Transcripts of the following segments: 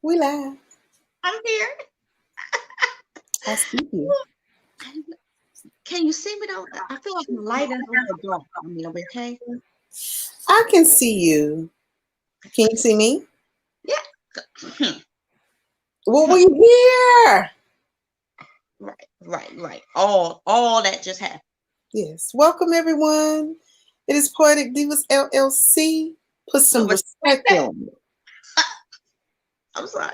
We live. I'm here. I see you. Can you see me though? I feel like the light is a little dark. I mean, are we okay? I can see you. Can you see me? Yeah. Well, we here. Right. All that just happened. Yes. Welcome, everyone. It is Poetic Divas LLC. Put some respect on it. I'm sorry.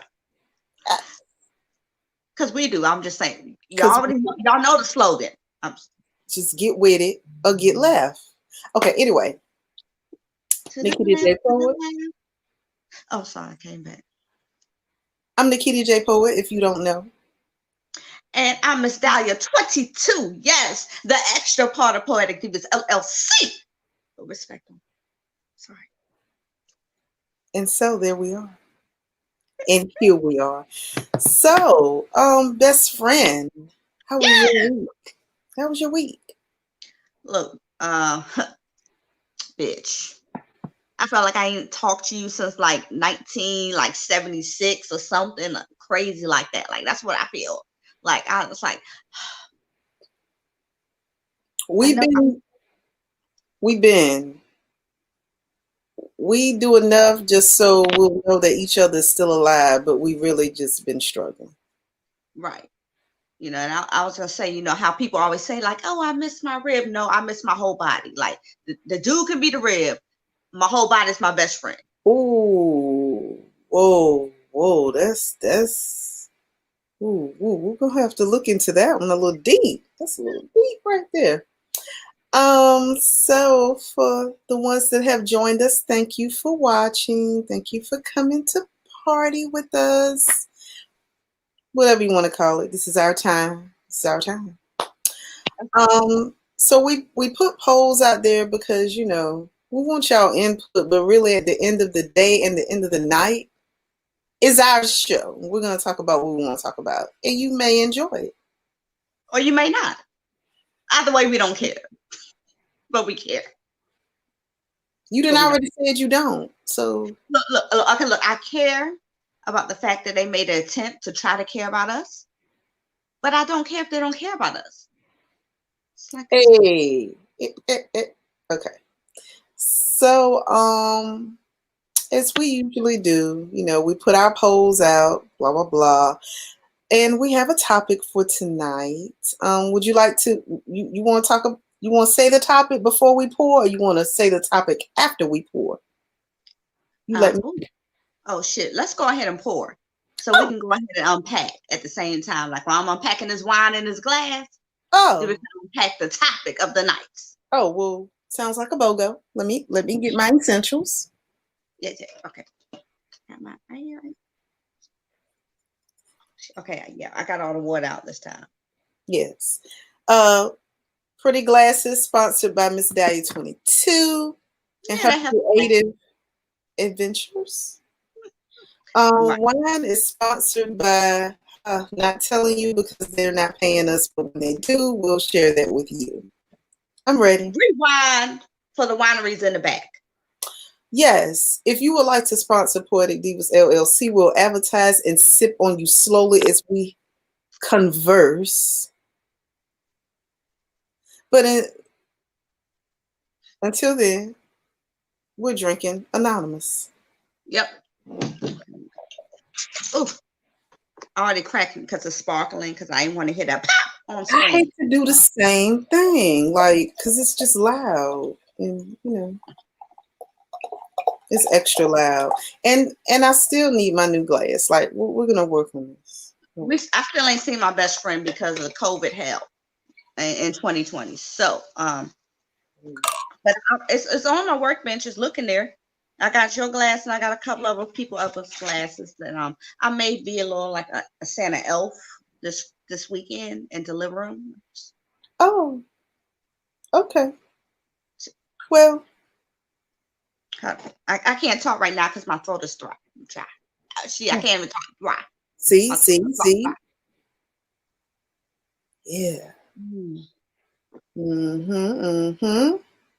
Because we do. I'm just saying. Because Y'all know the slogan. just get with it or get left. Okay, anyway. NakitaJay Poet. Oh, sorry, I came back. I'm NakitaJay Poet, if you don't know. And I'm Msdaliatwentytwo. Yes, the extra part of Poetic Divas LLC. Respect them. Sorry. And so there we are. And here we are. So, best friend, how was your week? How was your week? Look, bitch. I felt like I ain't talked to you since like 76 or something crazy like that. Like that's what I feel. Like I was like, we do enough just so we'll know that each other's still alive, but we really just been struggling. Right. You know, and I was gonna say, you know, how people always say, like, oh, I miss my rib. No, I miss my whole body. Like the dude can be the rib. My whole body is my best friend. Ooh, whoa, that's ooh, we're gonna have to look into that one a little deep. That's a little deep right there. So for the ones that have joined us, thank you for watching. Thank you for coming to party with us. Whatever you want to call it. This is our time. It's our time. So we put polls out there because, you know, we want y'all input, but really at the end of the day and the end of the night is our show. We're going to talk about what we want to talk about, and you may enjoy it. Or you may not. Either way, we don't care. But we care. You done already said you don't. So look, I care about the fact that they made an attempt to try to care about us. But I don't care if they don't care about us. Like hey. Okay. So as we usually do, you know, we put our polls out, blah blah blah. And we have a topic for tonight. Would you like to you want to talk you want to say the topic before we pour, or you want to say the topic after we pour? You let me. Oh shit, let's go ahead and pour. So we can go ahead and unpack at the same time. Like while I'm unpacking this wine in this glass, then we can unpack the topic of the night. Oh, well, sounds like a BOGO. Let me get my essentials. Yeah, okay. Okay, yeah, I got all the wood out this time. Yes. Pretty Glasses, sponsored by Msdaliatwentytwo and her creative adventures. Wine is sponsored by not telling you because they're not paying us, but when they do, we'll share that with you. I'm ready. Rewind for the wineries in the back. Yes, if you would like to sponsor Poetic Divas LLC, we'll advertise and sip on you slowly as we converse. But until then, we're drinking anonymous. Yep. Ooh, I already cracked it because it's sparkling because I didn't want to hear that pop on screen. I hate to do the same thing, like, because it's just loud. And, you know, it's extra loud. And I still need my new glass. Like, we're going to work on this. I still ain't seen my best friend because of COVID hell in 2020. So, but it's on my workbench. It's looking there. I got your glass and I got a couple of people else's glasses that I may be a little like a Santa elf this weekend and deliver them. Oh, okay. Well, I can't talk right now because my throat is dry. See, I can't even talk dry. See. Yeah.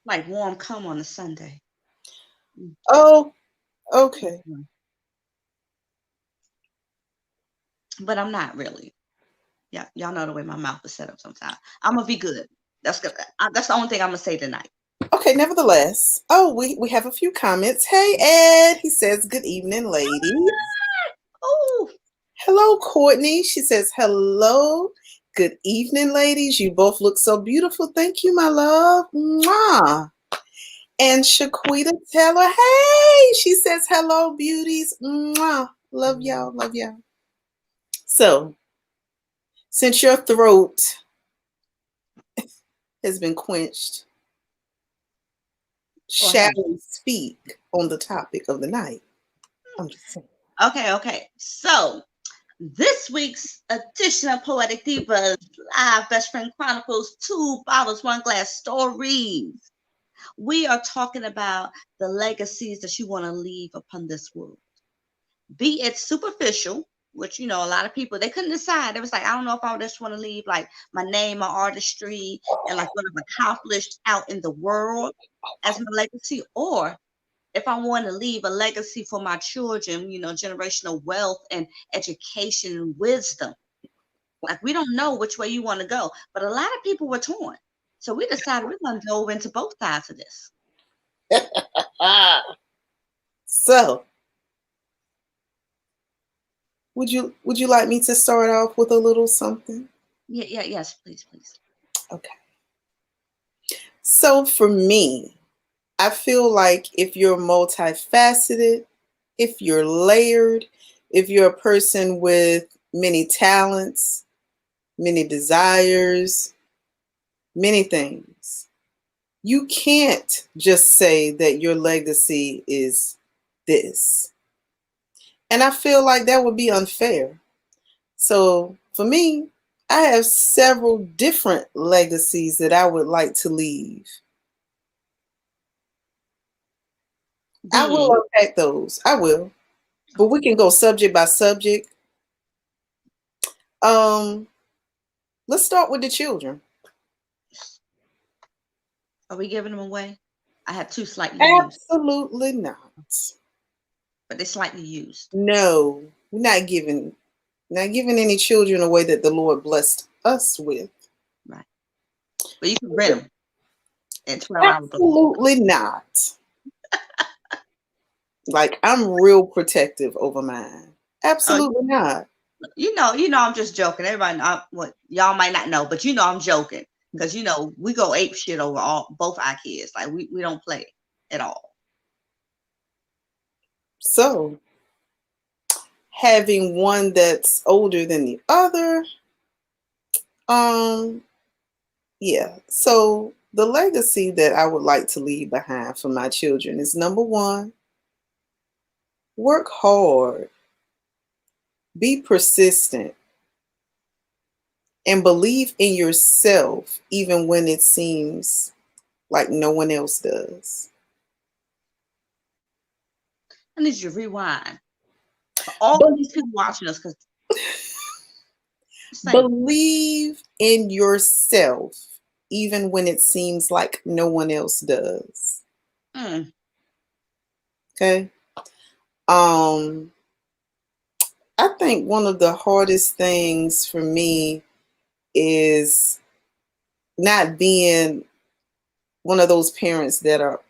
Like warm cum on a Sunday. Oh, okay. but I'm not really. Yeah, y'all know the way my mouth is set up sometimes. I'm gonna be good. That's good. That's the only thing I'm gonna say tonight. Okay, nevertheless. Oh, we have a few comments. Hey, Ed. He says, good evening, ladies. Oh, Hello, Courtney. She says, hello. Good evening, ladies. You both look so beautiful. Thank you, my love. Mwah. And Shaquita Taylor, hey, she says, hello, beauties. Mwah. Love y'all. Love y'all. So, since your throat has been quenched, shall we speak on the topic of the night? I'm just saying. Okay. So, this week's edition of Poetic Divas Live Best Friend Chronicles 2 Bottles, 1 Glass Stories. We are talking about the legacies that you want to leave upon this world. Be it superficial, which, a lot of people, they couldn't decide. It was like, I don't know if I just want to leave like my name, my artistry, and like what I've accomplished out in the world as my legacy, or if I want to leave a legacy for my children, generational wealth and education and wisdom. Like, we don't know which way you want to go, but a lot of people were torn. So we decided we're going to go into both sides of this. So, would you like me to start off with a little something? Yes, please. Okay. So for me, I feel like if you're multifaceted, if you're layered, if you're a person with many talents, many desires, many things, you can't just say that your legacy is this. And I feel like that would be unfair. So for me, I have several different legacies that I would like to leave. I will unpack those. I will. But we can go subject by subject. Let's start with the children. Are we giving them away? I have two slightly used. Absolutely not. But they're slightly used. No, we're not giving any children away that the Lord blessed us with. Right. But you can rent them in 12 hours. Absolutely not. Like, I'm real protective over mine. Absolutely not. I'm just joking. Everybody, what y'all might not know, but I'm joking because we go ape shit over both our kids. Like, we don't play at all. So, having one that's older than the other, yeah. So the legacy that I would like to leave behind for my children is, number one, work hard, be persistent, and believe in yourself even when it seems like no one else does. I need you to rewind. All of these people watching us, because believe in yourself even when it seems like no one else does. Okay. I think one of the hardest things for me is not being one of those parents that are,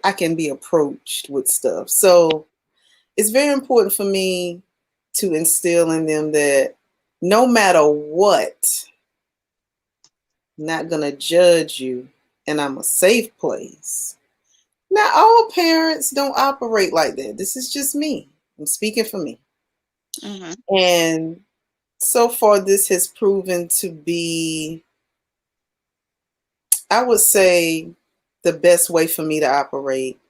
I can be approached with stuff. So it's very important for me to instill in them that no matter what, I'm not going to judge you, and I'm a safe place. Now, all parents don't operate like that. This is just me. I'm speaking for me. Mm-hmm. And so far, this has proven to be, I would say, the best way for me to operate.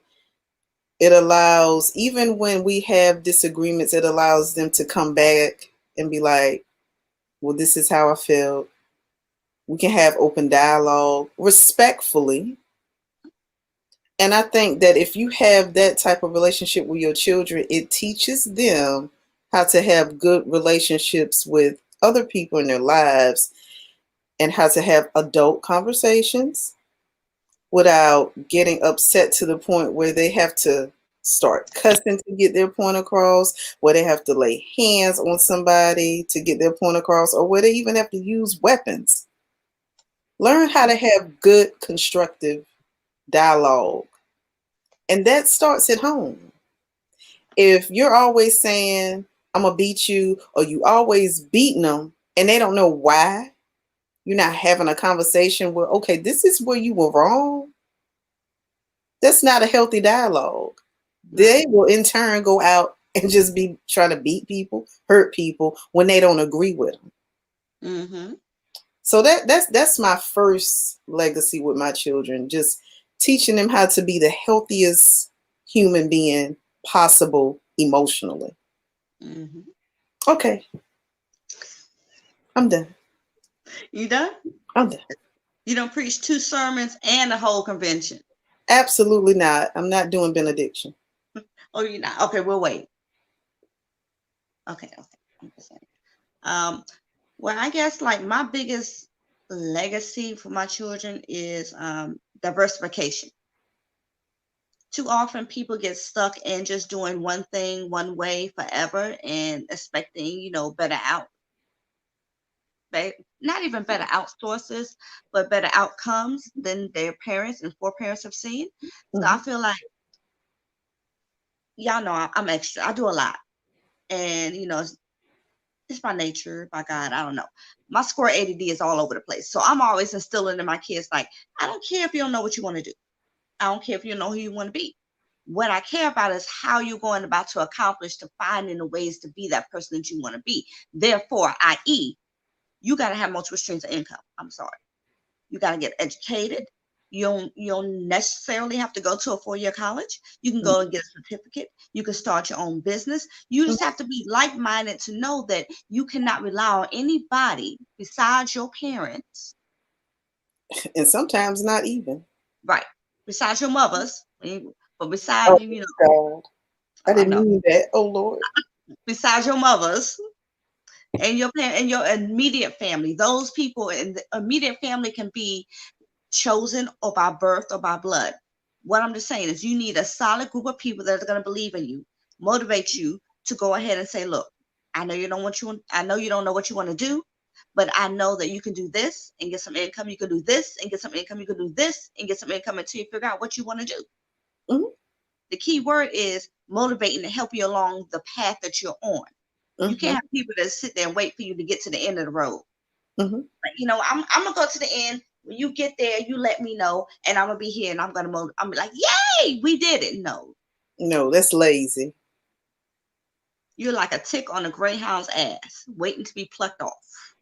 It allows, even when we have disagreements, it allows them to come back and be like, well, this is how I felt. We can have open dialogue respectfully. And I think that if you have that type of relationship with your children, it teaches them how to have good relationships with other people in their lives and how to have adult conversations without getting upset to the point where they have to start cussing to get their point across, where they have to lay hands on somebody to get their point across, or where they even have to use weapons. Learn how to have good, constructive dialogue. And that starts at home. If you're always saying, I'm going to beat you, or you always beating them, and they don't know why, you're not having a conversation where, okay, this is where you were wrong. That's not a healthy dialogue. They will in turn go out and just be trying to beat people, hurt people when they don't agree with them. Mm-hmm. So that's my first legacy with my children, just teaching them how to be the healthiest human being possible emotionally. Mm-hmm. Okay. I'm done. You done? I'm done. You don't preach 2 sermons and a whole convention. Absolutely not. I'm not doing benediction. Oh, you're not? Okay, we'll wait. Okay. I'm just saying. Well, I guess like my biggest legacy for my children is diversification. Too often people get stuck in just doing one thing one way forever and expecting, better out. Not even better outsources, but better outcomes than their parents and foreparents have seen. So I feel like, y'all know I'm extra. I do a lot. And, it's by nature, by God, I don't know. My square ADD is all over the place. So I'm always instilling in my kids, like, I don't care if you don't know what you want to do. I don't care if you know who you want to be. What I care about is how you're going about to accomplish to finding the ways to be that person that you want to be. Therefore, i.e., you got to have multiple streams of income. I'm sorry. You got to get educated. You don't necessarily have to go to a 4-year college. You can go and get a certificate. You can start your own business. You just have to be like-minded to know that you cannot rely on anybody besides your parents. And sometimes not even. Right. Besides your mothers. But besides, God. I didn't mean that. Oh, Lord. Besides your mothers and your parents and your immediate family, those people in the immediate family can be chosen or by birth or by blood. What I'm just saying is you need a solid group of people that are going to believe in you, motivate you to go ahead and say, look, I know you don't know what you want to do, but I know that you can do this and get some income. You can do this and get some income. You can do this and get some income until you figure out what you want to do. Mm-hmm. The key word is motivating to help you along the path that you're on. You can't have people that sit there and wait for you to get to the end of the road. I'm gonna go to the end. When you get there, you let me know, and I'm gonna be here, and I'm be like, yay, we did it. No, that's lazy. You're like a tick on a greyhound's ass, waiting to be plucked off.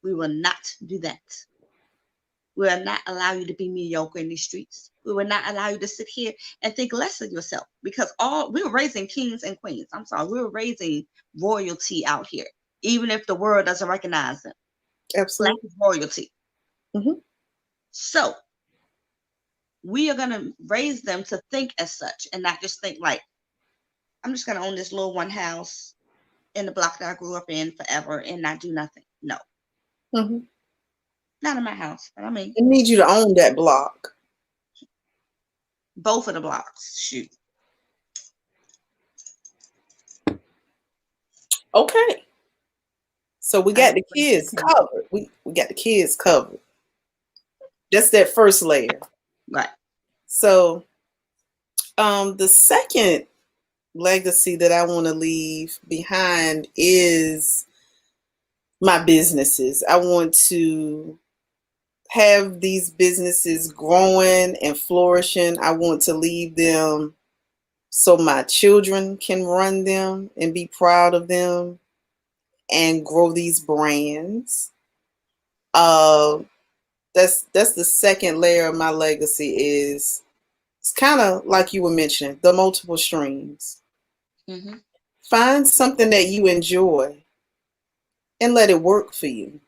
We will not do that. We will not allow you to be mediocre in these streets. We will not allow you to sit here and think less of yourself, because we're raising kings and queens. I'm sorry, we're raising royalty out here, even if the world doesn't recognize them. Absolutely. Black is royalty. So we are going to raise them to think as such and not just think like, I'm just going to own this little one house in the block that I grew up in forever and not do nothing. No. Not in my house, but I mean. I need you to own that block. Both of the blocks. Shoot. Okay. So we got the kids covered. We got the kids covered. That's that first layer. Right. So the second legacy that I want to leave behind is my businesses. I want to have these businesses growing and flourishing. I want to leave them so my children can run them and be proud of them and grow these brands. That's the second layer of my legacy. Is it's kind of like you were mentioning, the multiple streams. Find something that you enjoy and let it work for you.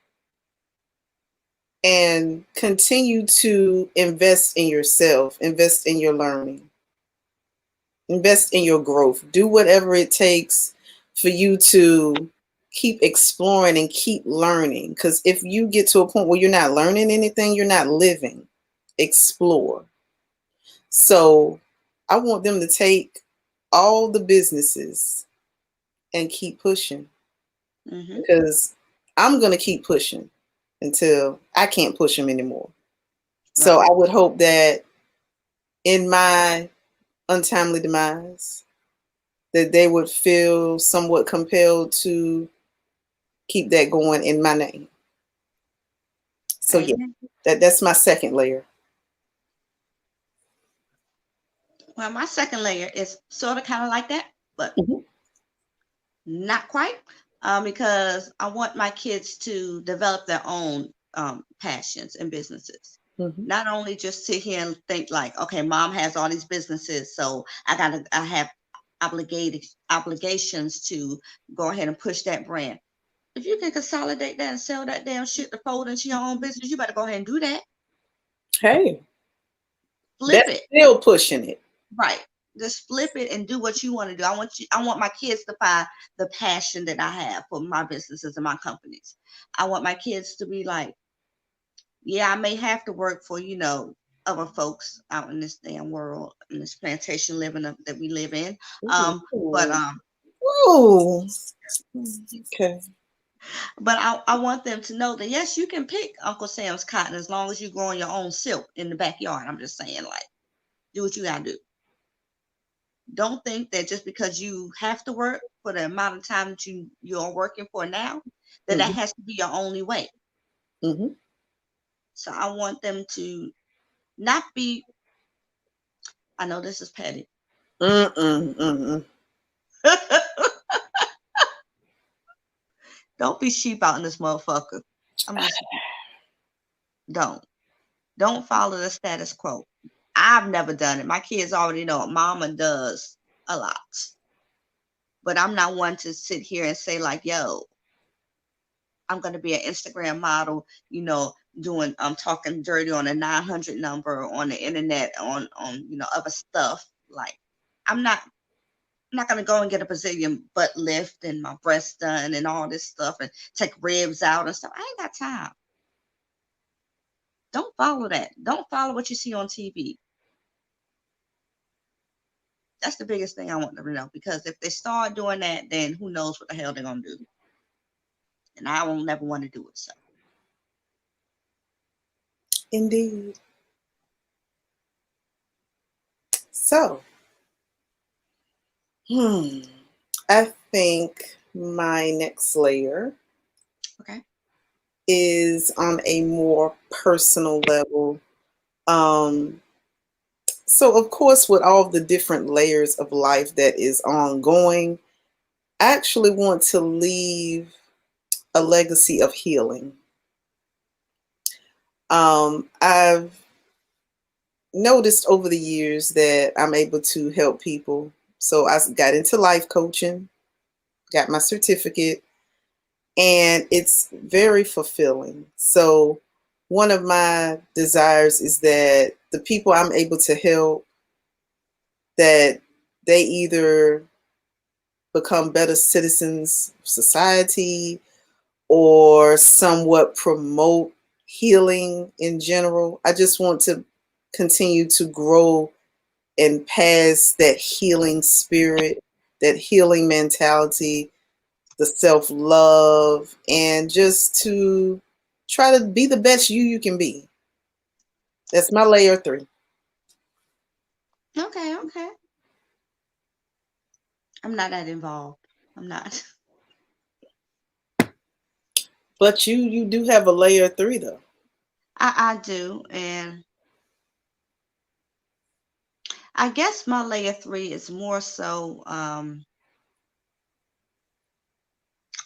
And continue to invest in yourself, invest in your learning, invest in your growth. Do whatever it takes for you to keep exploring and keep learning. Because if you get to a point where you're not learning anything, you're not living. Explore. So I want them to take all the businesses and keep pushing, because I'm going to keep pushing until I can't push them anymore. So I would hope that in my untimely demise, that they would feel somewhat compelled to keep that going in my name. So yeah, that's my second layer. Well, my second layer is sort of kind of like that, but not quite, because I want my kids to develop their own passions and businesses. Not only just sit here and think like, okay, mom has all these businesses, so I have obligations to go ahead and push that brand. If you can consolidate that and sell that damn shit to fold into your own business, you better go ahead and do that. Hey, flip that's it. Still pushing it. Right. Just flip it and do what you want to do. I want my kids to find the passion that I have for my businesses and my companies. I want my kids to be like, yeah, I may have to work for, other folks out in this damn world, in this plantation living that we live in. Ooh. Okay. But I want them to know that, yes, you can pick Uncle Sam's cotton as long as you're growing your own silk in the backyard. I'm just saying, like, do what you gotta do. Don't think that just because you have to work for the amount of time that you're working for now, that has to be your only way. So I want them to not be, I know this is petty. Don't be sheep out in this motherfucker. I'm just don't follow the status quo. I've never done it. My kids already know mama does a lot. But I'm not one to sit here and say like, yo, I'm going to be an Instagram model, doing talking dirty on a 900 number on the internet on other stuff. Like, I'm not going to go and get a Brazilian butt lift and my breasts done and all this stuff and take ribs out and stuff. I ain't got time. Don't follow that. Don't follow what you see on TV. That's the biggest thing I want them to know, because if they start doing that, then who knows what the hell they're going to do. And I won't never want to do it. So. Indeed. So, I think my next layer is on a more personal level. So of course, with all the different layers of life that is ongoing, I actually want to leave a legacy of healing. I've noticed over the years that I'm able to help people. So I got into life coaching, got my certificate, and it's very fulfilling. So one of my desires is that the people I'm able to help, that they either become better citizens of society or somewhat promote healing in general. I just want to continue to grow and pass that healing spirit, that healing mentality, the self-love, and just to try to be the best you can be. That's my layer 3. Okay. I'm not that involved. I'm not. But you do have a layer 3 though. I do, and I guess my layer 3 is more so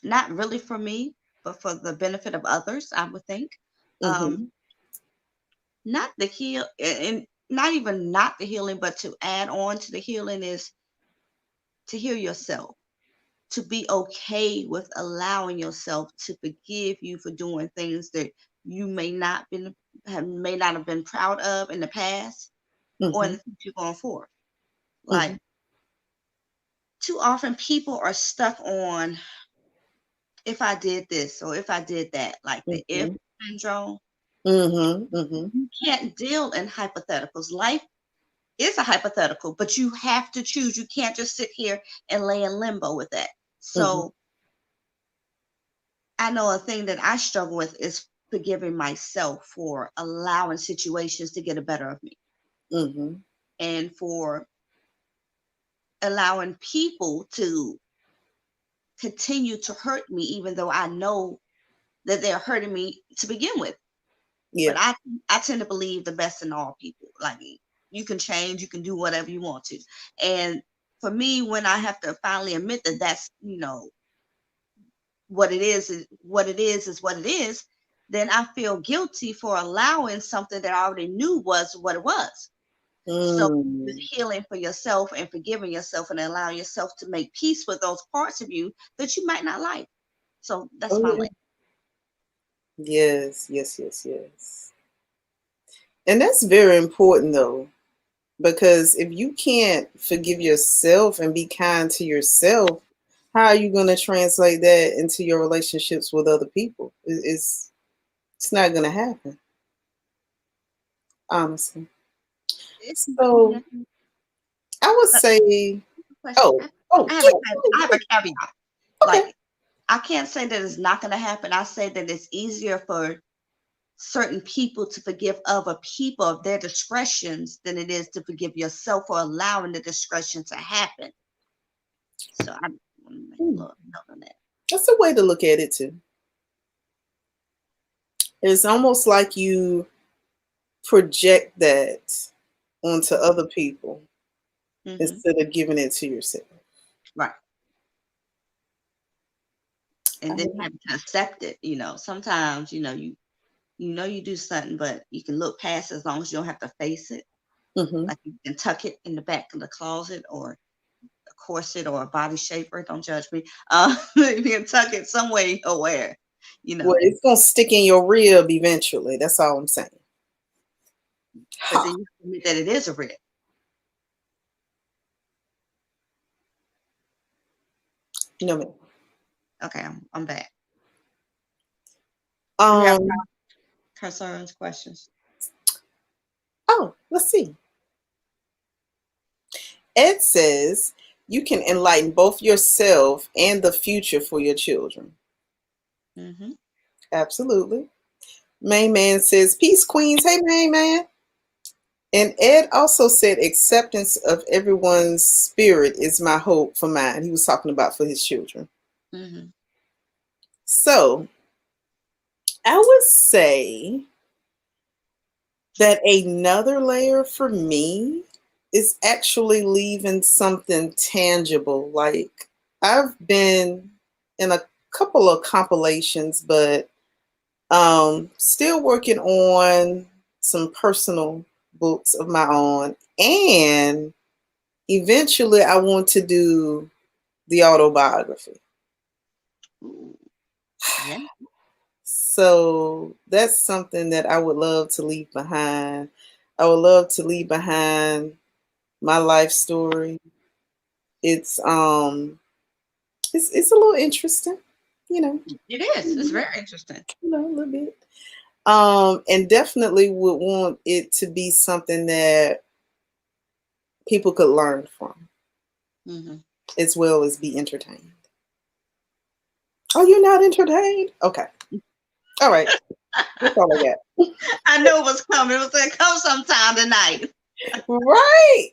not really for me, but for the benefit of others, I would think. Not the heal, and not even not the healing, but to add on to the healing is to heal yourself, to be okay with allowing yourself to forgive you for doing things that you may not have been proud of in the past or in the future going forward. Like, too often people are stuck on, if I did this or if I did that, like the if syndrome. You can't deal in hypotheticals. Life is a hypothetical, but you have to choose. You can't just sit here and lay in limbo with that. So I know a thing that I struggle with is forgiving myself for allowing situations to get the better of me, and for allowing people to continue to hurt me, even though I know that they're hurting me to begin with. Yeah. But I tend to believe the best in all people. Like, you can change, you can do whatever you want to. And for me, when I have to finally admit that that's, what it is what it is, then I feel guilty for allowing something that I already knew was what it was. So healing for yourself and forgiving yourself and allowing yourself to make peace with those parts of you that you might not like. So that's my lane. Yes. And that's very important though, because if you can't forgive yourself and be kind to yourself, how are you going to translate that into your relationships with other people? It's not going to happen, honestly. So I would say, I yeah. have a caveat. Okay. Like, I can't say that it's not going to happen. I say that it's easier for certain people to forgive other people of their discretions than it is to forgive yourself for allowing the discretion to happen. So I'm going to make a little note on that. That's a way to look at it too. It's almost like you project that onto other people instead of giving it to yourself. Right. And then having to accept it. Sometimes, you do something, but you can look past it as long as you don't have to face it. Like, you can tuck it in the back of the closet, or a corset, or a body shaper. Don't judge me. You can tuck it somewhere aware. Well, it's gonna stick in your rib eventually. That's all I'm saying. But then you admit that it is a rib. No, ma'am. Okay, I'm back. Concerns, questions? Oh, let's see. Ed says you can enlighten both yourself and the future for your children. Absolutely. Main Man says, peace, queens. Hey, Main Man. And Ed also said acceptance of everyone's spirit is my hope for mine. He was talking about for his children. So I would say that another layer for me is actually leaving something tangible. Like, I've been in a couple of compilations, but still working on some personal books of my own. And eventually I want to do the autobiography. Yeah. So that's something that I would love to leave behind. I would love to leave behind my life story. It's a little interesting, It is. It's very interesting. A little bit. And definitely would want it to be something that people could learn from, as well as be entertained. Oh, you're not entertained? Okay. All right. That's all I got. I know it was coming. It was going to come sometime tonight. Right.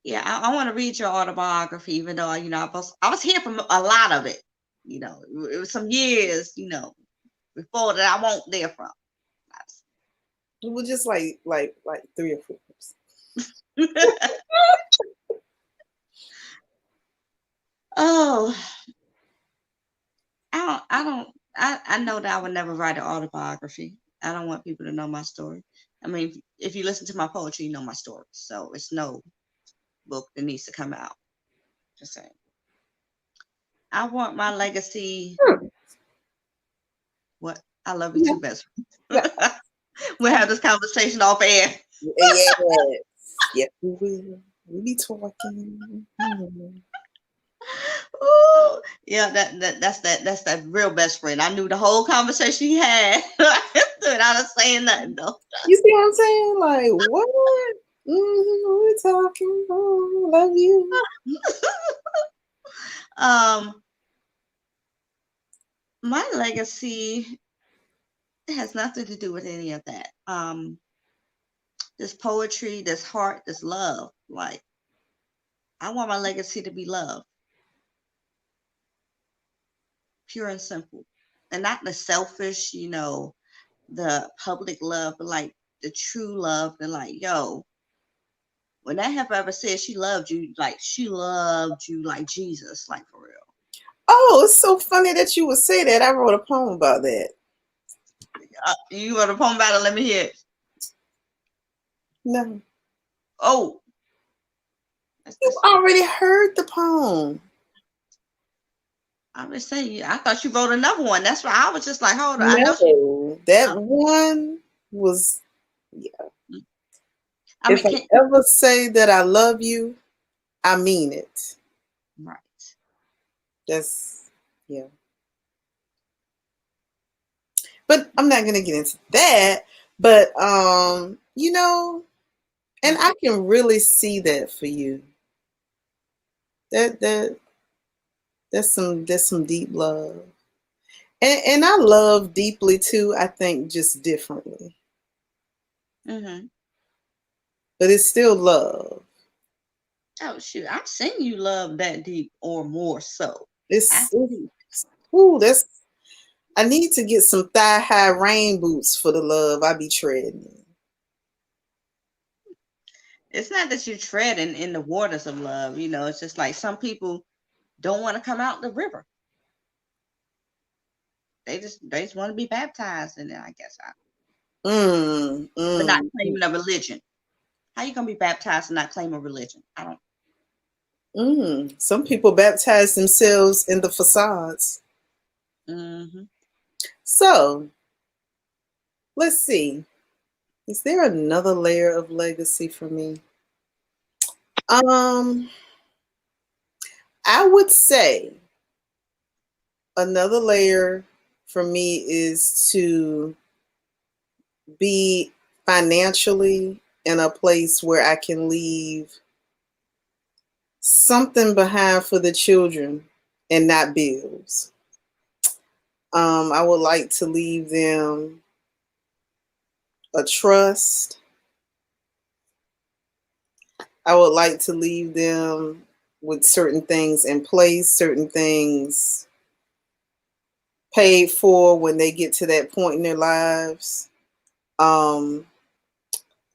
Yeah, I want to read your autobiography, even though, I was here for a lot of it. It was some years, before that I won't there from. It was just like 3 or 4 years. Oh, I know that I would never write an autobiography. I don't want people to know my story. I mean, if you listen to my poetry, you know my story. So it's no book that needs to come out. Just saying. I want my legacy. What? I love you too, best friend. We'll have this conversation off air. Yes. Yes, we will. We'll be talking. Ooh, yeah, that's that real best friend. I knew the whole conversation he had. without us saying nothing though. You see what I'm saying? Like, what? We're talking. Oh, I love you. My legacy has nothing to do with any of that. This poetry, this heart, this love. Like, I want my legacy to be love, pure and simple, and not the selfish, the public love, but like the true love. And like, yo, when that heifer ever said she loved you like Jesus, like for real. Oh, it's so funny that you would say that. I wrote a poem about that. You wrote a poem about it? Let me hear it. No. Oh. You've already heard the poem. I was saying, I thought you wrote another one. That's why I was just like, hold on. No, I know that one was, yeah. I if I ever say that I love you, I mean it. Right. That's, yeah. But I'm not gonna get into that. But and I can really see that for you. That's some deep love. And I love deeply too, I think just differently. Mm-hmm. But it's still love. Oh shoot, I've seen you love that deep or more so. I need to get some thigh-high rain boots for the love I be treading. It's not that you're treading in the waters of love, it's just like some people don't want to come out the river. They just want to be baptized in it, I guess. But not claiming a religion. How you gonna be baptized and not claim a religion? I don't. Some people baptize themselves in the facades. Mm-hmm. So, let's see. Is there another layer of legacy for me? I would say another layer for me is to be financially in a place where I can leave something behind for the children and not bills. I would like to leave them a trust. I would like to leave them with certain things in place, certain things paid for when they get to that point in their lives.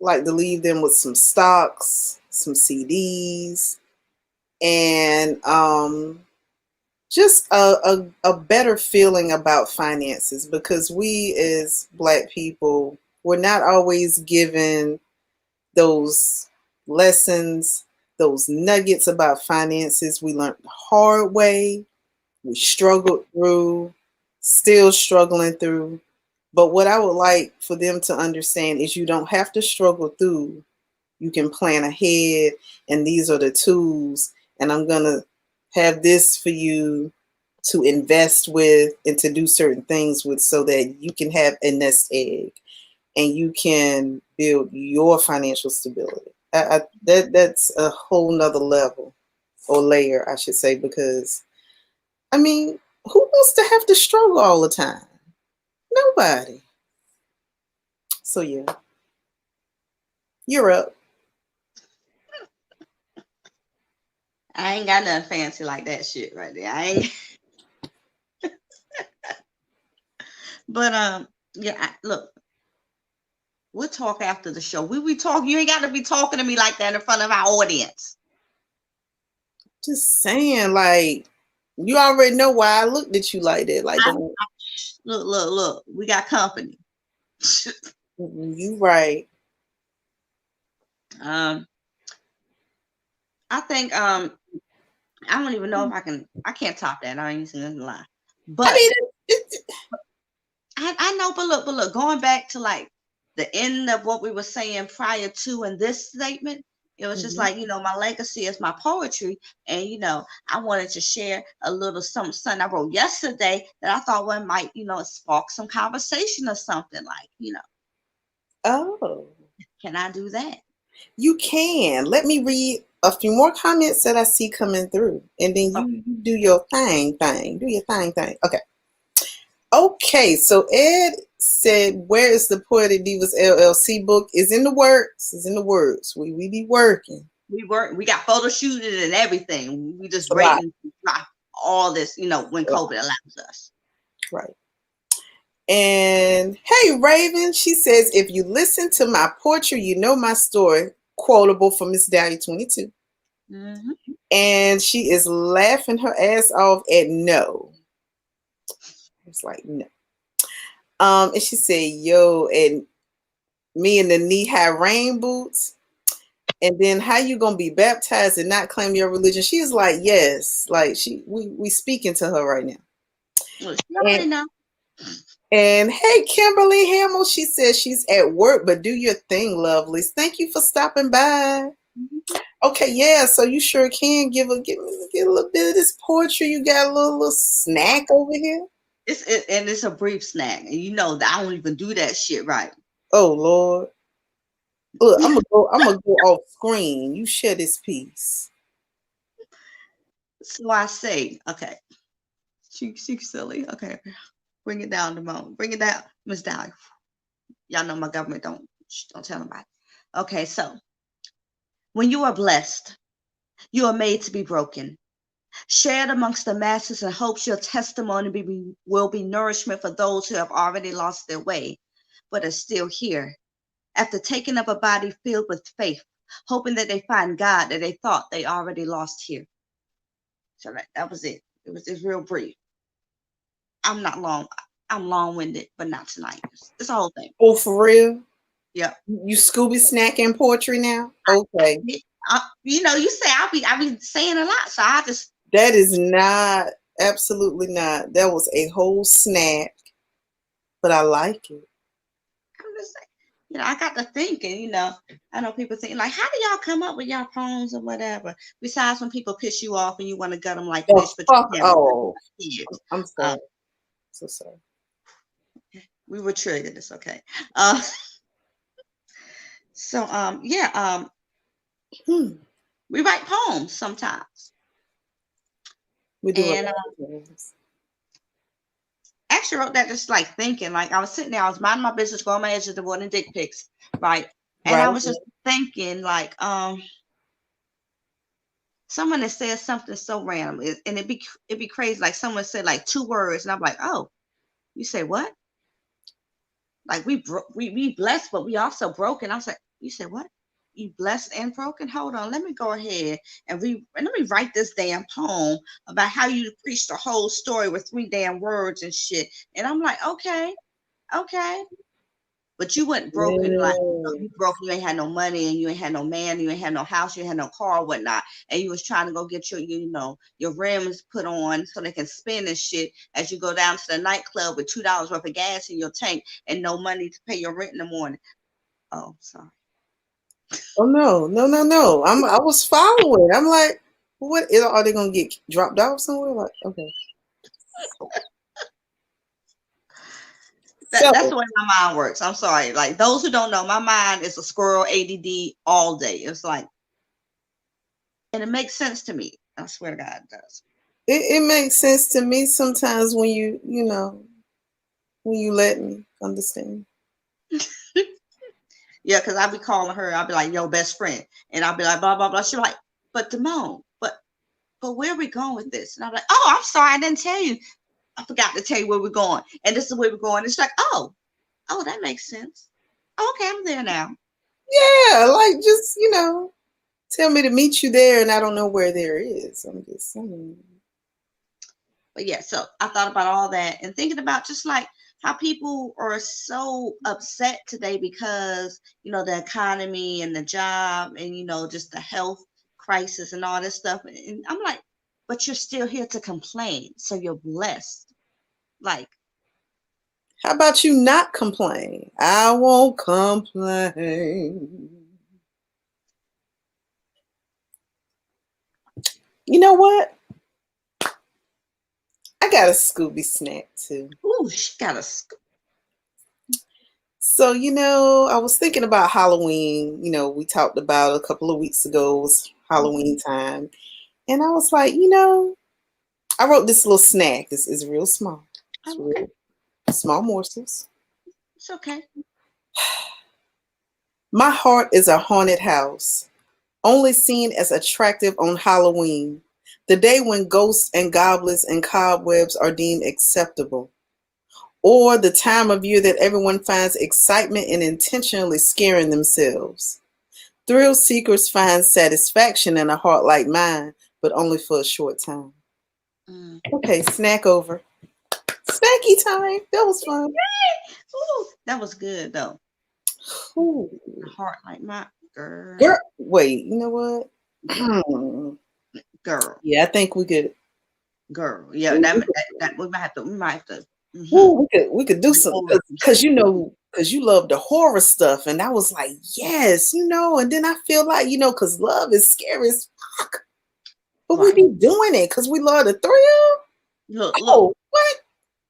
Like to leave them with some stocks, some CDs, and just a better feeling about finances, because we as Black people, we're not always given those lessons, those nuggets about finances. We learned the hard way. We struggled through, still struggling through. But what I would like for them to understand is you don't have to struggle through. You can plan ahead, and these are the tools, and I'm going to have this for you to invest with and to do certain things with so that you can have a nest egg and you can build your financial stability. That's a whole nother level or layer, I should say, because, I mean, who wants to have to struggle all the time? Nobody. So, yeah. You're up. I ain't got nothing fancy like that shit right there. I ain't. But yeah. Look, we'll talk after the show. We talk. You ain't got to be talking to me like that in front of our audience. Just saying, like, you already know why I looked at you like that. Like, look. We got company. You right. I think I don't even know if I can't top that. I ain't gonna lie. But I know, but look, going back to like the end of what we were saying prior to in this statement, It was just like, my legacy is my poetry. And, I wanted to share a little something I wrote yesterday that I thought one might, spark some conversation or something like. Oh, Can I do that? you can. Let me read a few more comments that I see coming through. And then you do your thing. Do your thing. Okay. Okay, so Ed said, where is the Poetic Divas LLC book? Is in the works. Is in the works. We be working. We got photo shooting and everything. We just Right. waiting to drop all this, when COVID allows us. Right. And hey, Raven, she says, if you listen to my poetry, you know my story. Quotable from Msdaliatwentytwo. And she is laughing her ass off at no. It's like, no. And she said, yo, and me in the knee-high rain boots. And then how you gonna be baptized and not claim your religion? She's like, yes. Like we speaking to her right now. Well, she already know. And hey, Kimberly Hamill, she says she's at work, but do your thing, lovelies. Thank you for stopping by. Okay, yeah, so you sure can get a little bit of this poetry. You got a little snack over here. It's a brief snack, and that I don't even do that shit right. Oh Lord, look, I'm gonna go off screen. You share this piece. So I say, okay, she's silly. Okay, bring it down, Damone. Bring it down, Msdaliatwentytwo. Y'all know my government don't tell nobody. Okay, so when you are blessed, you are made to be broken. Shared amongst the masses in hopes your testimony will be nourishment for those who have already lost their way, but are still here. After taking up a body filled with faith, hoping that they find God that they thought they already lost here. So that was it. It was just real brief. I'm not long. I'm long-winded, but not tonight. It's the whole thing. Oh, for real? Yeah. You Scooby snacking poetry now? Okay. You say I be saying a lot, so I just. That is not, absolutely not. That was a whole snack, but I like it. I'm just saying, I got to thinking, I know people think like, how do y'all come up with y'all poems or whatever? Besides when people piss you off and you want to gut them like fish, but you can't. Oh, I'm sorry. So sorry. We were triggered. It's okay. So we write poems sometimes. We do. And actually wrote that just like thinking, like I was sitting there, I was minding my business, going my edges, avoiding dick pics, right? And I was just thinking, like, someone that says something so random, and it'd be crazy. Like someone said like 2 words, and I'm like, oh, you say what? Like we blessed, but we also broken. I was like, you said what? You blessed and broken? Hold on, let me go ahead and let me write this damn poem about how you preached the whole story with 3 damn words and shit. And I'm like, okay. But you weren't broken, like you broke, you ain't had no money and you ain't had no man, you ain't had no house, you ain't had no car, whatnot. And you was trying to go get your rims put on so they can spin and shit as you go down to the nightclub with $2 worth of gas in your tank and no money to pay your rent in the morning. Oh, sorry. Oh no. I was following. I'm like, what are they gonna get dropped off somewhere? Like, okay. That's the way my mind works. I'm sorry. Like those who don't know, my mind is a squirrel, ADD all day. It's like, and it makes sense to me. I swear to God, it does. It makes sense to me sometimes when when you let me understand. Yeah, because I'll be calling her. I'll be like, yo, best friend. And I'll be like, blah, blah, blah. She's like, but Damone, but where are we going with this? And I'm like, oh, I'm sorry. I didn't tell you. I forgot to tell you where we're going. And this is where we're going. It's like, oh, that makes sense. Okay, I'm there now. Yeah, like just, tell me to meet you there and I don't know where there is. I'm just saying. But yeah, so I thought about all that and thinking about just like how people are so upset today because, the economy and the job and, just the health crisis and all this stuff. And I'm like, but you're still here to complain. So you're blessed. Like, how about you not complain? I won't complain. You know what? I got a Scooby snack too. Ooh, she got a. So, I was thinking about Halloween. We talked about a couple of weeks ago was Halloween time. And I was like, I wrote this little snack. It's real small. It's Oh, okay. real small morsels. It's okay. My heart is a haunted house, only seen as attractive on Halloween, the day when ghosts and goblins and cobwebs are deemed acceptable, or the time of year that everyone finds excitement in intentionally scaring themselves. Thrill seekers find satisfaction in a heart like mine, but only for a short time. Mm. Okay, snack over. Snacky time. That was fun. Ooh, that was good though. Ooh. A heart like my girl. Girl, wait, you know what? Girl. Yeah, I think we could. Girl. Yeah, that we might have to. Ooh, we could do some Over some because shit. because you love the horror stuff, and I was like, yes, and then I feel like because love is scary as fuck, but we Right. be doing it because we love the thrill. Look. Oh, what?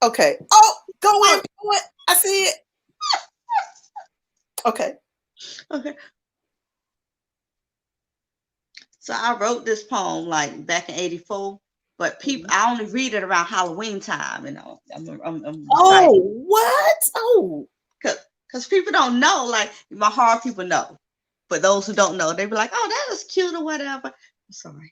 Okay. Oh, go in, Oh, poet. I see it. Okay. okay. So I wrote this poem like back in '84, but people I only read it around Halloween time. I'm Oh, excited what? Oh, because people don't know. Like my heart, people know, but those who don't know, they be like, "Oh, that is cute" or whatever. I'm sorry.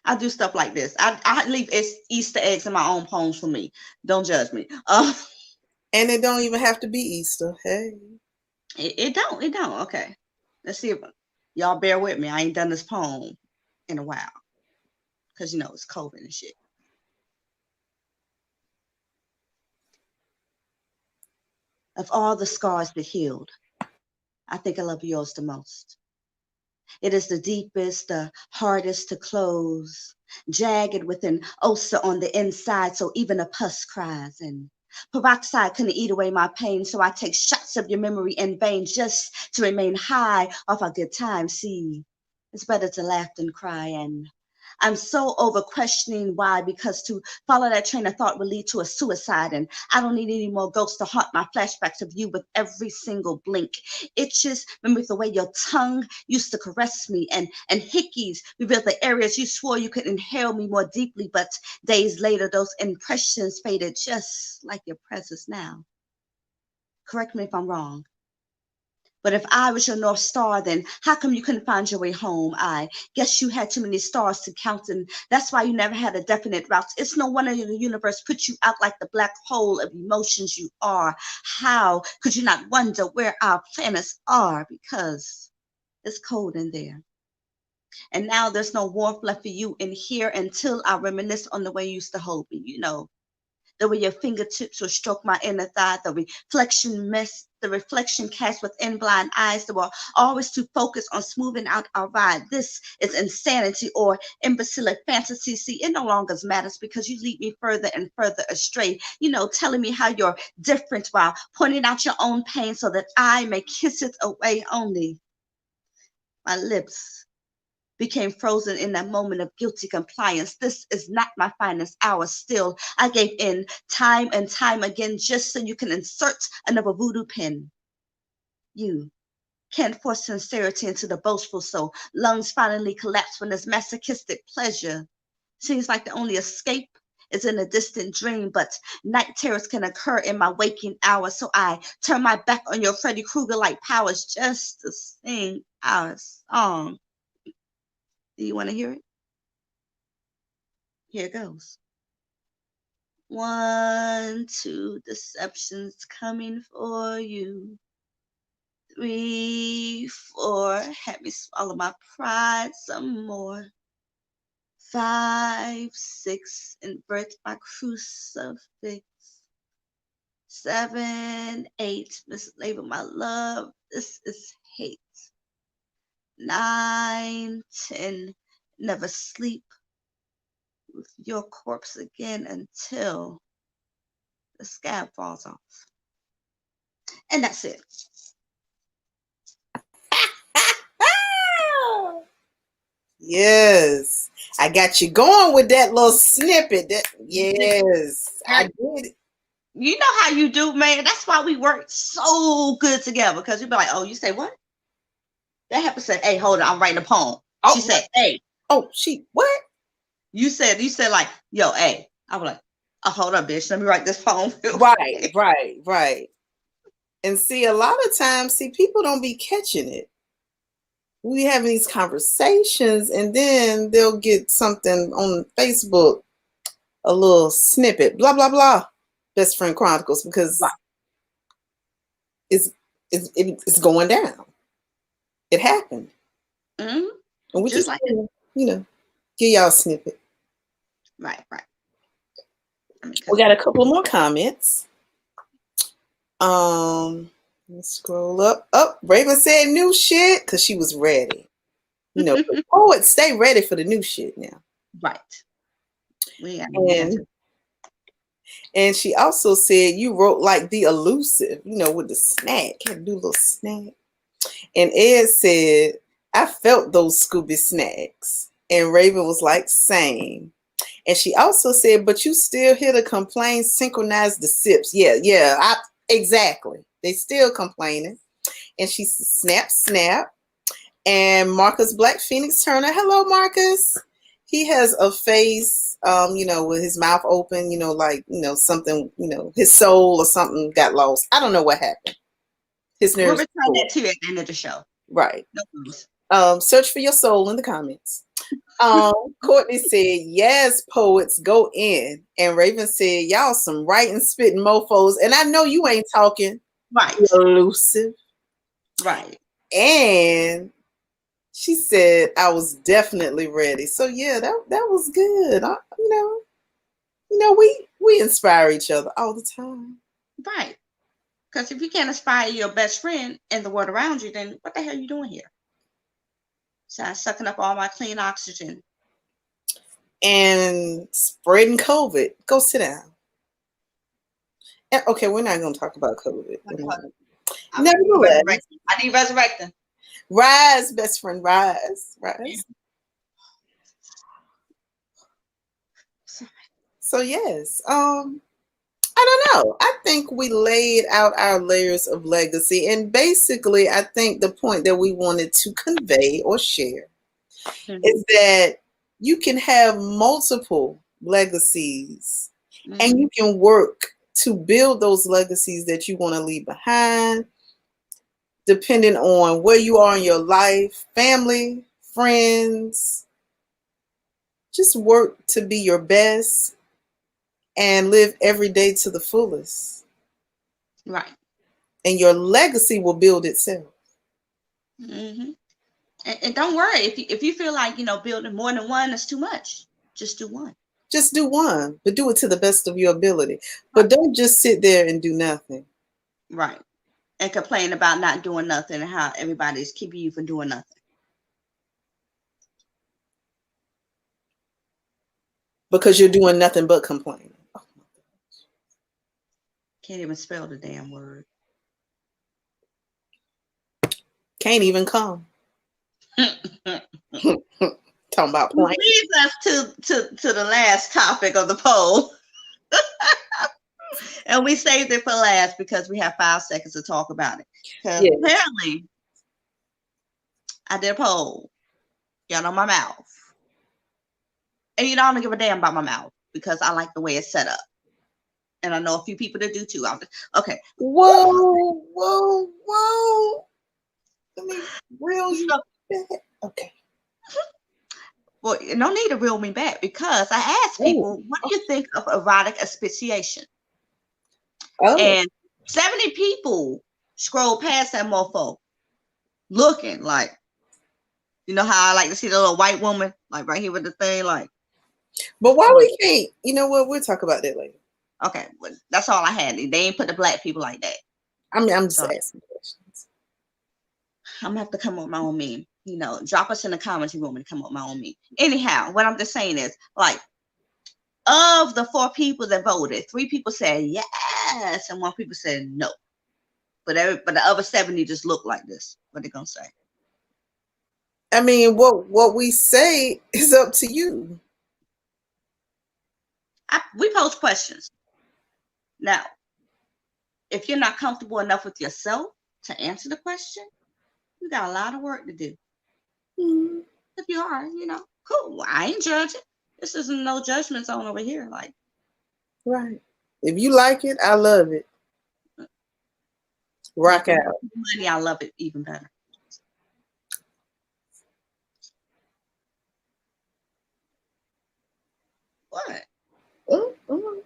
I do stuff like this. I leave Easter eggs in my own poems for me. Don't judge me. and it don't even have to be Easter. Hey. It don't. Okay, let's see if y'all bear with me. I ain't done this poem in a while because it's COVID and shit. Of all the scars that healed, I think I love yours the most. It is the deepest, the hardest to close, jagged with an ulcer on the inside, so even a pus cries. And peroxide couldn't eat away my pain, so I take shots of your memory in vain just to remain high off a good time. See, it's better to laugh than cry, and I'm so over questioning why, because to follow that train of thought will lead to a suicide. And I don't need any more ghosts to haunt my flashbacks of you with every single blink. Itches, remember the way your tongue used to caress me, and hickeys revealed the areas you swore you could inhale me more deeply. But days later, those impressions faded just like your presence now. Correct me if I'm wrong. But if I was your North Star, then how come you couldn't find your way home? I guess you had too many stars to count, and that's why you never had a definite route. It's no wonder the universe put you out like the black hole of emotions you are. How could you not wonder where our planets are? Because it's cold in there. And now there's no warmth left for you in here until I reminisce on the way you used to hold me. The way your fingertips will stroke my inner thigh, the reflection cast within blind eyes that were always too focused on smoothing out our ride. This is insanity or imbecilic fantasy. See, it no longer matters because you lead me further and further astray. Telling me how you're different while pointing out your own pain so that I may kiss it away only. My lips became frozen in that moment of guilty compliance. This is not my finest hour. Still, I gave in time and time again just so you can insert another voodoo pin. You can't force sincerity into the boastful soul. Lungs finally collapse when there's masochistic pleasure. Seems like the only escape is in a distant dream, but night terrors can occur in my waking hours. So I turn my back on your Freddy Krueger-like powers just to sing our song. Do you want to hear it? Here it goes. 1, 2, deceptions coming for you. 3, 4, had me swallow my pride some more. 5, 6, invert my crucifix. 7, 8, mislabel my love. This is hate. 9, 10, never sleep with your corpse again until the scab falls off. And that's it. Yes. I got you going with that little snippet. Yes, I did. You know how you do, man. That's why we work so good together. Because you'd be like, oh, you say what? That happened said, hey, hold on, I'm writing a poem. Oh, she said, hey. Oh, what? You said like, yo, hey. I was like, oh, hold up, bitch. Let me write this poem. Right. And see, a lot of times, people don't be catching it. We have these conversations, and then they'll get something on Facebook, a little snippet, blah, blah, blah. Best Friend Chronicles, because it's going down. It happened. Mm-hmm. And we just like, give y'all a snippet. Right. We got a couple more comments. Let's scroll up. Oh, Raven said new shit because she was ready. Poets stay ready for the new shit now. Right. And she also said you wrote like the elusive, with the snack. Had to do a little snack. And Ed said, I felt those Scooby snacks. And Raven was like, same. And she also said, but you still hear the complaints, synchronize the sips. Yeah, exactly. They still complaining. And she said, snap. And Marcus Black Phoenix Turner, hello, Marcus. He has a face, with his mouth open, something, his soul or something got lost. I don't know what happened. His nerves. We'll return that to you at the end of the show. Right. Search for your soul in the comments. Courtney said, yes, poets, go in. And Raven said, y'all some writing, spitting mofos. And I know you ain't talking. Right. Elusive. Right. And she said, I was definitely ready. So yeah, that was good. We inspire each other all the time. Right. Because if you can't inspire your best friend and the world around you, then what the hell are you doing here? So I'm sucking up all my clean oxygen. And spreading COVID. Go sit down. And, okay, we're not going to talk about COVID. Nevertheless, I need resurrecting. Rise, best friend, rise. So yes, I don't know. I think we laid out our layers of legacy, and basically, I think the point that we wanted to convey or share is that you can have multiple legacies, and you can work to build those legacies that you want to leave behind, depending on where you are in your life, family, friends. Just work to be your best and live every day to the fullest. Right. And your legacy will build itself. Mm-hmm. And don't worry, if you feel like, building more than one is too much, just do one. Just do one, but do it to the best of your ability. But don't just sit there and do nothing. Right. And complain about not doing nothing and how everybody's keeping you from doing nothing. Because you're doing nothing but complaining. Oh my gosh. Can't even spell the damn word. Can't even come. Talking about playing. Leads us to the last topic of the poll. And we saved it for last because we have 5 seconds to talk about it. Because apparently I did a poll. Y'all know my mouth. And I don't give a damn about my mouth because I like the way it's set up. And I know a few people that do too. Okay. Whoa. Let me reel you back. Okay. Well, no need to reel me back because I asked people, what do you think of erotic asphyxiation? And 70 people scrolled past that mofo looking like, how I like to see the little white woman, like right here with the thing, like. But why we can't, you know what, we'll talk about that later. Okay, well, that's all I had. They ain't put the black people like that. I'm just asking questions. I'm gonna have to come up with my own meme. Drop us in the comments if you want me to come up with my own meme. Anyhow, what I'm just saying is, like, of the 4 people that voted, 3 people said yes, and 1 people said no. But the other 70 just look like this. What they gonna say? I mean, what we say is up to you. We pose questions. Now, if you're not comfortable enough with yourself to answer the question, you got a lot of work to do. Mm-hmm. If you are, cool. I ain't judging. This isn't no judgment zone over here. Like, Right. If you like it, I love it. Rock out. Money, I love it even better. What? Mm-hmm.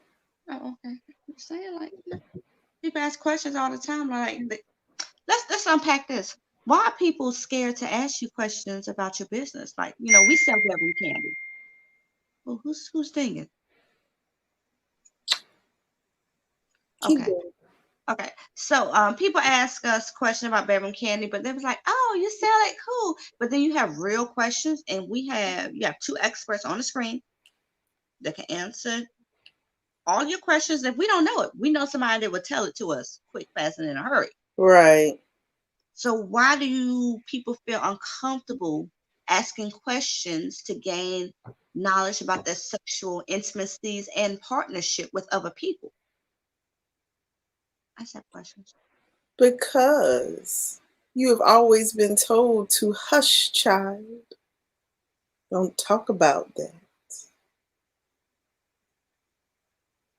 Oh, okay. I'm saying, like, people ask questions all the time. Like, let's unpack this. Why are people scared to ask you questions about your business? Like, we sell Beverly candy. Well, who's thinking? Keep Okay. going. Okay. So people ask us questions about Beverly candy, but they was like, oh, you sell it, cool. But then you have real questions, and you have two experts on the screen that can answer all your questions. If we don't know it, we know somebody that would tell it to us quick, fast, and in a hurry. Right. So why do people feel uncomfortable asking questions to gain knowledge about their sexual intimacies and partnership with other people? I just have questions. Because you have always been told to hush, child. Don't talk about that.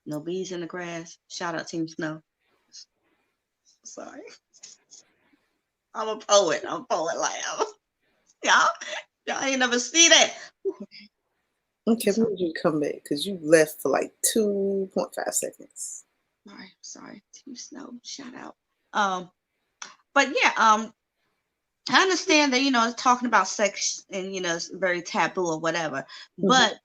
No bees in the grass. Shout out Team Snow. Sorry. I'm a poet. I'm a poet like y'all ain't never see that. Okay, we need you to come back because you left for like 2.5 seconds. Sorry. Team Snow. Shout out. But yeah, I understand that it's talking about sex and it's very taboo or whatever, but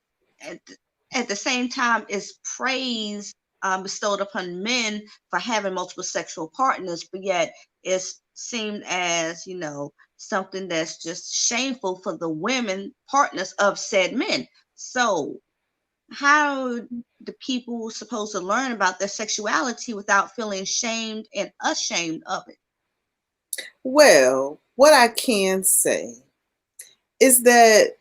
at the same time, it's praise bestowed upon men for having multiple sexual partners, but yet it's seen as something that's just shameful for the women partners of said men. So how do people supposed to learn about their sexuality without feeling shamed and ashamed of it? Well, what I can say is that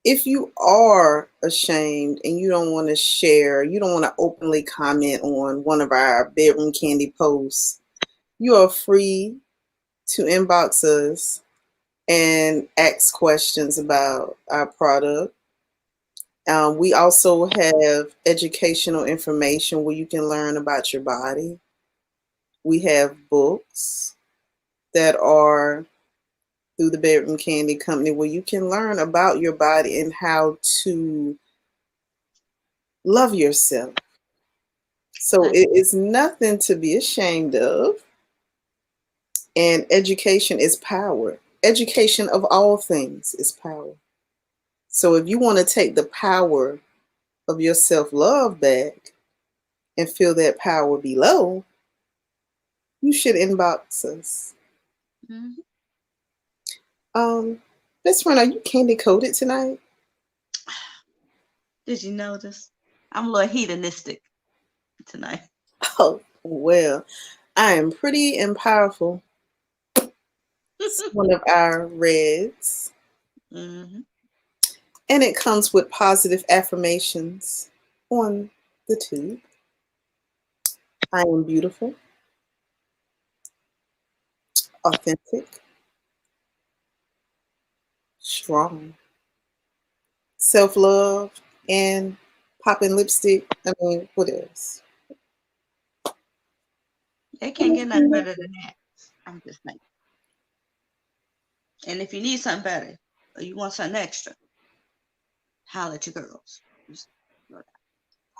if you are ashamed and you don't want to share, you don't want to openly comment on one of our bedroom candy posts, you are free to inbox us and ask questions about our product. We also have educational information where you can learn about your body. We have books that are through the Bedroom Candy Company where you can learn about your body and how to love yourself. So it is nothing to be ashamed of. And education is power. Education of all things is power. So if you want to take the power of your self-love back and feel that power below, you should inbox us. Mm-hmm. Best friend, are you candy coated tonight? Did you notice? I'm a little hedonistic tonight. Oh, well, I am pretty and powerful. It's one of our reds. Mm-hmm. And it comes with positive affirmations on the tube. I am beautiful, authentic, strong, self-love, and popping lipstick. I mean, what else? They can't get nothing better than that. I'm just saying. And if you need something better or you want something extra, holler at your girls.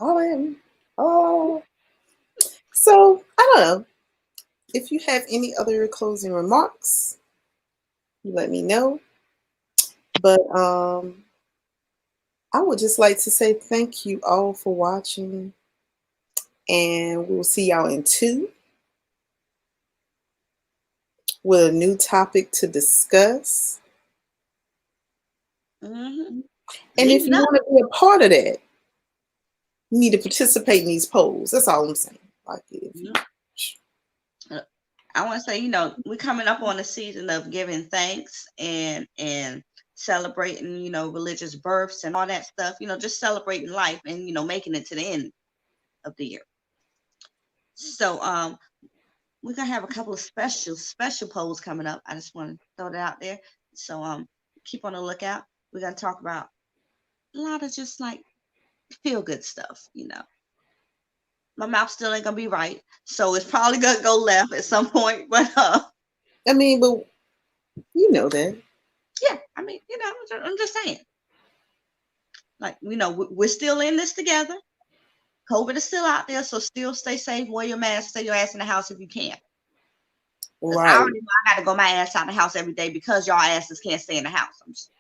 Oh. So, I don't know. If you have any other closing remarks, you let me know. But I would just like to say thank you all for watching. And we'll see y'all in 2 with a new topic to discuss. Mm-hmm. And if you want to be a part of that, you need to participate in these polls. That's all I'm saying. Like if you... I want to say, we're coming up on the season of giving thanks and celebrating, religious births and all that stuff. Just celebrating life and making it to the end of the year. So we're gonna have a couple of special polls coming up. I just want to throw that out there. So keep on the lookout. We're gonna talk about a lot of just like feel good stuff. My mouth still ain't gonna be right, so it's probably gonna go left at some point. But I mean, but you know that. yeah, I mean, I'm just saying. Like, we're still in this together. COVID is still out there, so still stay safe, wear your mask, stay your ass in the house if you can. Because I Right. already know I got to go my ass out the house every day because y'all asses can't stay in the house.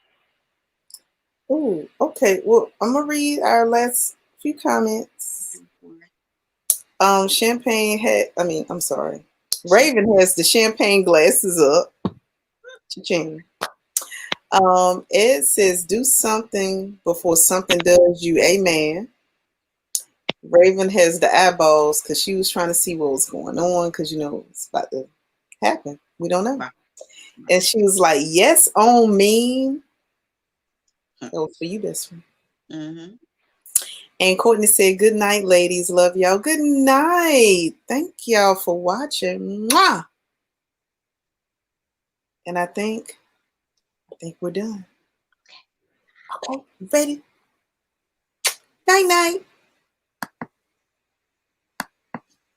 Oh, okay. Well, I'm gonna read our last few comments. Champagne had. I mean, I'm sorry. Raven has the champagne glasses up. Cha-ching. Ed says, "Do something before something does you." Amen. Raven has the eyeballs because she was trying to see what was going on because it's about to happen. We don't know. Right. And she was like, "Yes, on me." That was for you, best friend. Mm-hmm. And Courtney said, "Good night, ladies. Love y'all. Good night. Thank y'all for watching." Mwah! And I think we're done. Okay, ready? Night, night.